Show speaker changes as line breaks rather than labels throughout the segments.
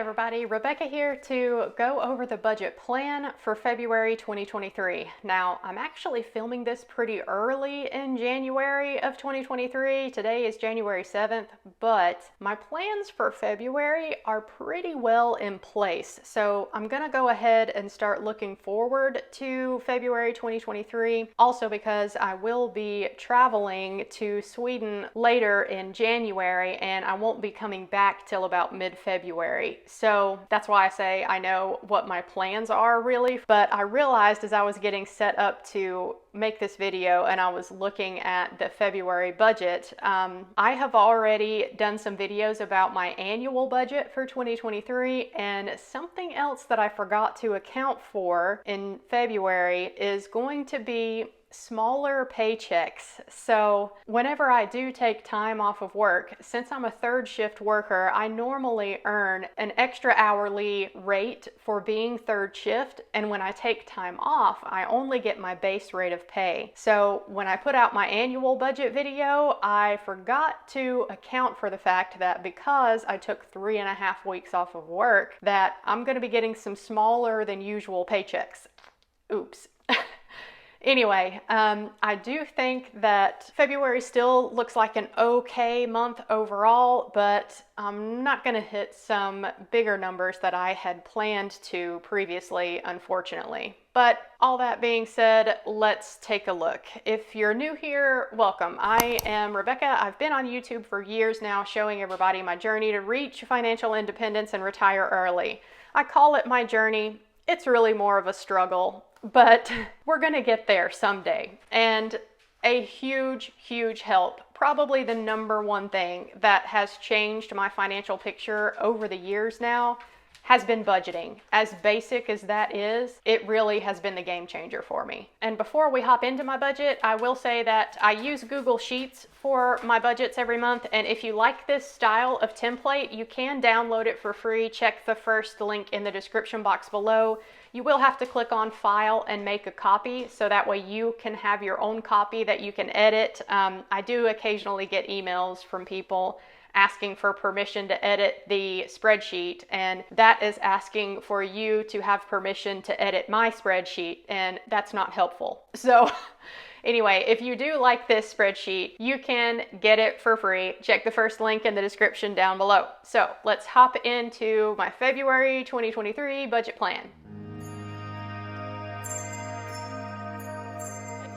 everybody, Rebecca here to go over the budget plan for February 2023. Now, I'm actually filming this pretty early in January of 2023. Today is January 7th, but my plans for February are pretty well in place. So I'm gonna go ahead and start looking forward to February 2023. Also because I will be traveling to Sweden later in January and I won't be coming back till about mid-February. So that's why I say I know what my plans are really, but I realized as I was getting set up to make this video and I was looking at the February budget, I have already done some videos about my annual budget for 2023, and something else that I forgot to account for in February is going to be smaller paychecks. So whenever I do take time off of work, since I'm a third shift worker, I normally earn an extra hourly rate for being third shift. And when I take time off, I only get my base rate of pay. So when I put out my annual budget video, I forgot to account for the fact that because I took 3.5 weeks off of work, that I'm going to be getting some smaller than usual paychecks. Oops. Anyway, I do think that February still looks like an okay month overall, but I'm not going to hit some bigger numbers that I had planned to previously, unfortunately. But all that being said, let's take a look. If you're new here, welcome. I am Rebecca. I've been on YouTube for years now, showing everybody my journey to reach financial independence and retire early. I call it my journey. It's really more of a struggle, but we're going to get there someday. And a huge, huge help, probably the number one thing that has changed my financial picture over the years now, has been budgeting. As basic as that is, it really has been the game changer for me. And before we hop into my budget, I will say that I use Google Sheets for my budgets every month. And if you like this style of template, you can download it for free. Check the first link in the description box below. You will have to click on File and make a copy, so that way you can have your own copy that you can edit. I do occasionally get emails from people asking for permission to edit the spreadsheet, and that is asking for you to have permission to edit my spreadsheet, and that's not helpful. So anyway, if you do like this spreadsheet, you can get it for free. Check the first link in the description down below. So let's hop into my February 2023 budget plan.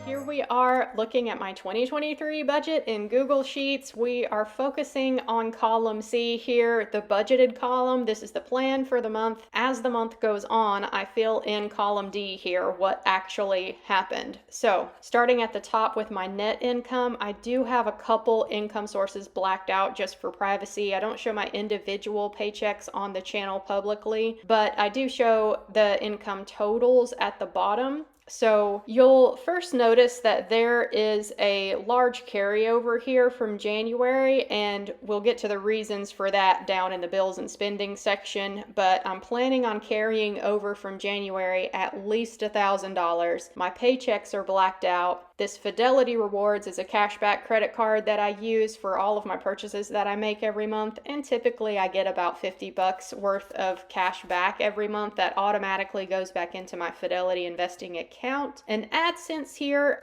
Here we are looking at my 2023 budget in Google Sheets. We are focusing on column C here, the budgeted column. This is the plan for the month. As the month goes on, I fill in column D here, what actually happened. So starting at the top with my net income, I do have a couple income sources blacked out just for privacy. I don't show my individual paychecks on the channel publicly, but I do show the income totals at the bottom. So you'll first notice that there is a large carryover here from January, and we'll get to the reasons for that down in the bills and spending section, but I'm planning on carrying over from January at least $1,000. My paychecks are blacked out. This Fidelity Rewards is a cashback credit card that I use for all of my purchases that I make every month, and typically I get about $50 worth of cash back every month that automatically goes back into my Fidelity investing account. And AdSense here,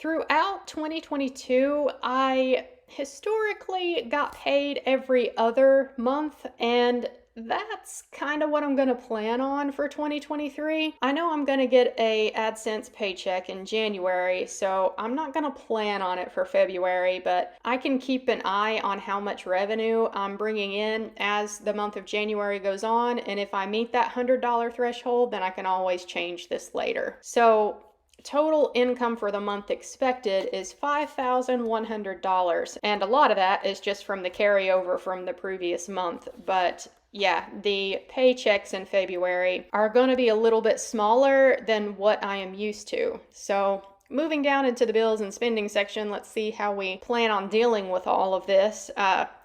throughout 2022, I historically got paid every other month, and that's kind of what I'm going to plan on for 2023. I know I'm going to get a AdSense paycheck in January, so I'm not going to plan on it for February, but I can keep an eye on how much revenue I'm bringing in as the month of January goes on, and if I meet that $100 threshold, then I can always change this later. So total income for the month expected is $5,100, and a lot of that is just from the carryover from the previous month, but yeah, the paychecks in February are going to be a little bit smaller than what I am used to. So moving down into the bills and spending section, let's see how we plan on dealing with all of this.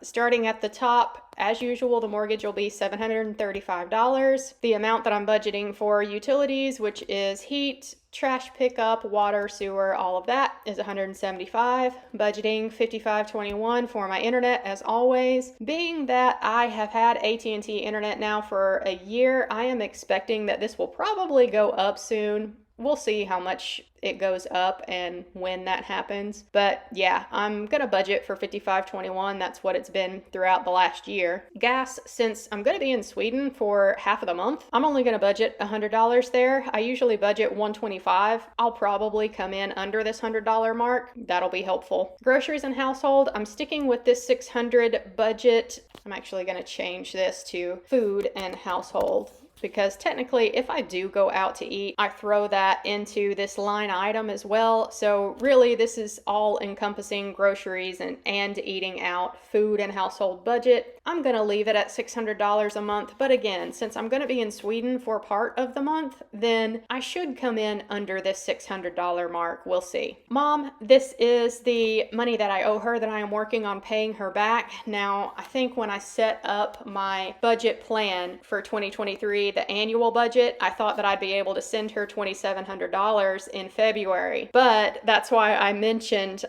Starting at the top, As usual, the mortgage will be $735. The amount that I'm budgeting for utilities, which is heat, trash pickup, water, sewer, all of that, is $175. Budgeting $55.21 for my internet, as always. Being that I have had AT&T internet now for a year, I am expecting that this will probably go up soon. We'll see how much it goes up and when that happens. But yeah, I'm gonna budget for $55.21. That's what it's been throughout the last year. Gas, since I'm gonna be in Sweden for half of the month, I'm only gonna budget $100 there. I usually budget $125. I'll probably come in under this $100 mark. That'll be helpful. Groceries and household, I'm sticking with this $600 budget. I'm actually gonna change this to food and household, because technically if I do go out to eat, I throw that into this line item as well. So really this is all encompassing groceries and eating out, food and household budget. I'm gonna leave it at $600 a month. But again, since I'm gonna be in Sweden for part of the month, then I should come in under this $600 mark. We'll see. Mom, this is the money that I owe her that I am working on paying her back. Now, I think when I set up my budget plan for 2023, the annual budget, I thought that I'd be able to send her $2,700 in February. But that's why I mentioned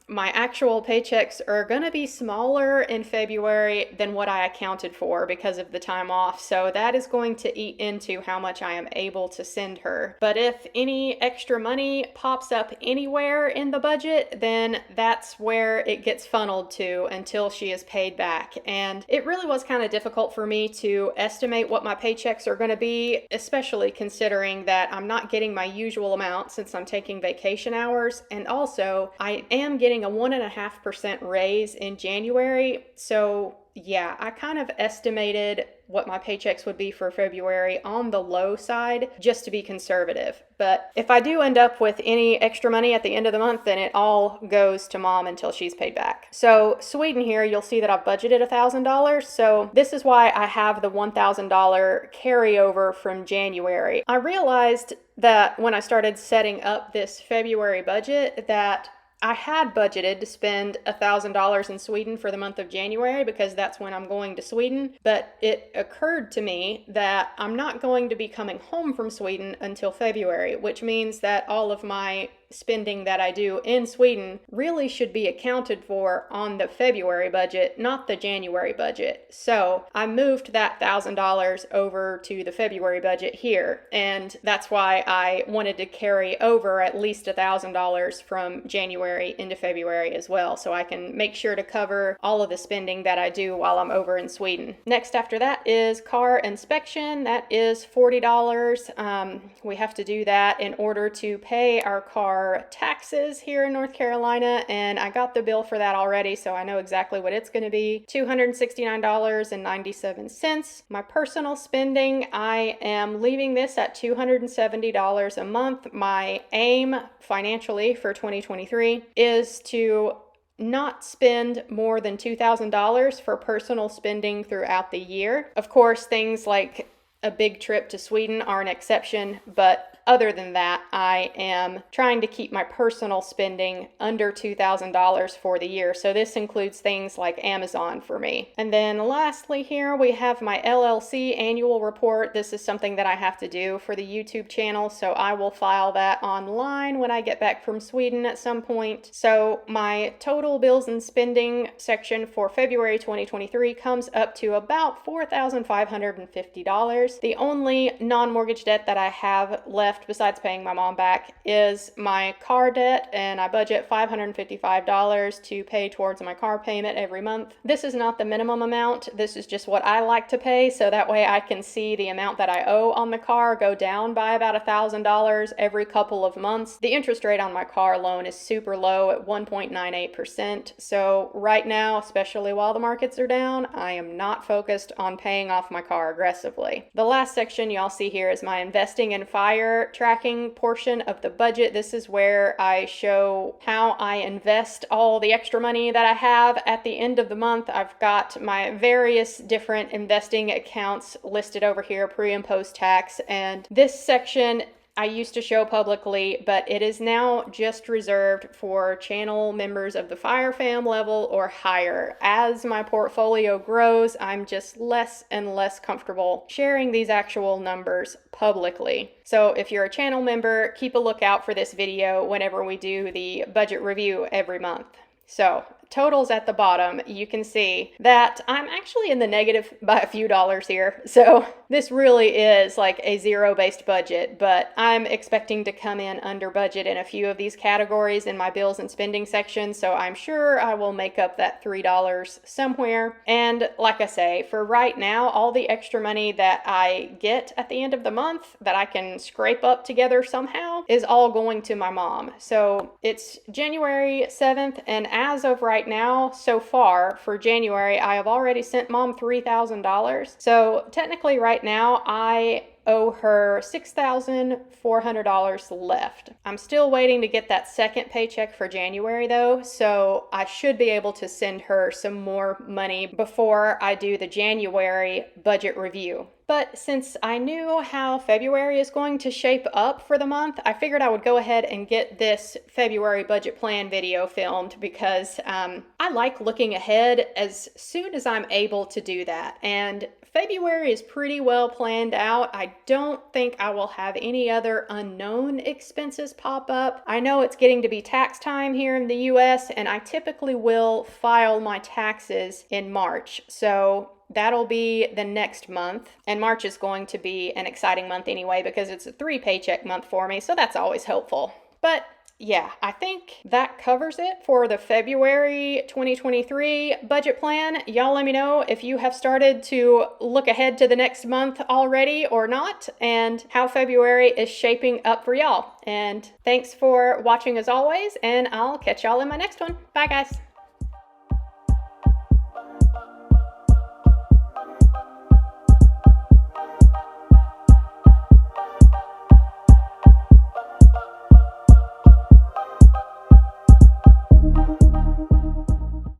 my actual paychecks are gonna be smaller in February than what I accounted for because of the time off. So that is going to eat into how much I am able to send her. But if any extra money pops up anywhere in the budget, then that's where it gets funneled to until she is paid back. And it really was kind of difficult for me to estimate what my paychecks are going to be, especially considering that I'm not getting my usual amount since I'm taking vacation hours. And also I am getting a 1.5% raise in January. So yeah, I kind of estimated what my paychecks would be for February on the low side just to be conservative. But if I do end up with any extra money at the end of the month, then it all goes to Mom until she's paid back. So Sweden here, you'll see that I've budgeted $1,000. So this is why I have the $1,000 carryover from January. I realized that when I started setting up this February budget that I had budgeted to spend $1,000 in Sweden for the month of January because that's when I'm going to Sweden. But it occurred to me that I'm not going to be coming home from Sweden until February, which means that all of my spending that I do in Sweden really should be accounted for on the February budget, not the January budget. So I moved that $1,000 over to the February budget here. And that's why I wanted to carry over at least $1,000 from January into February as well. So I can make sure to cover all of the spending that I do while I'm over in Sweden. Next after that is car inspection. That is $40. We have to do that in order to pay our car taxes here in North Carolina, and I got the bill for that already, so I know exactly what it's going to be. $269.97. My personal spending, I am leaving this at $270 a month. My aim financially for 2023 is to not spend more than $2,000 for personal spending throughout the year. Of course, things like a big trip to Sweden are an exception, but other than that, I am trying to keep my personal spending under $2,000 for the year. So this includes things like Amazon for me. And then lastly here, we have my LLC annual report. This is something that I have to do for the YouTube channel, so I will file that online when I get back from Sweden at some point. So my total bills and spending section for February 2023 comes up to about $4,550. The only non-mortgage debt that I have left besides paying my mom back is my car debt, and I budget $555 to pay towards my car payment every month. This is not the minimum amount. This is just what I like to pay, so that way I can see the amount that I owe on the car go down by about $1,000 every couple of months. The interest rate on my car loan is super low at 1.98%. So right now, especially while the markets are down, I am not focused on paying off my car aggressively. The last section y'all see here is my investing and fire tracking portion of the budget. This is where I show how I invest all the extra money that I have at the end of the month. I've got my various different investing accounts listed over here, pre and post tax, and this section I used to show publicly, but it is now just reserved for channel members of the Fire Fam level or higher. As my portfolio grows, I'm just less and less comfortable sharing these actual numbers publicly. So if you're a channel member, keep a lookout for this video whenever we do the budget review every month. So totals at the bottom, you can see that I'm actually in the negative by a few dollars here. So this really is like a zero-based budget, but I'm expecting to come in under budget in a few of these categories in my bills and spending section. So I'm sure I will make up that $3 somewhere. And like I say, for right now, all the extra money that I get at the end of the month that I can scrape up together somehow is all going to my mom. So it's January 7th, and as of right now, so far for January, I have already sent mom $3,000. So technically right now, I owe her $6,400 left. I'm still waiting to get that second paycheck for January though, so I should be able to send her some more money before I do the January budget review. But since I knew how February is going to shape up for the month, I figured I would go ahead and get this February budget plan video filmed because I like looking ahead as soon as I'm able to do that. And February is pretty well planned out. I don't think I will have any other unknown expenses pop up. I know it's getting to be tax time here in the US, and I typically will file my taxes in March. So that'll be the next month. And March is going to be an exciting month anyway because it's a 3 paycheck month for me. So that's always helpful. But yeah, I think that covers it for the February 2023 budget plan. Y'all let me know if you have started to look ahead to the next month already or not, and how February is shaping up for y'all. And thanks for watching as always, and I'll catch y'all in my next one. Bye guys.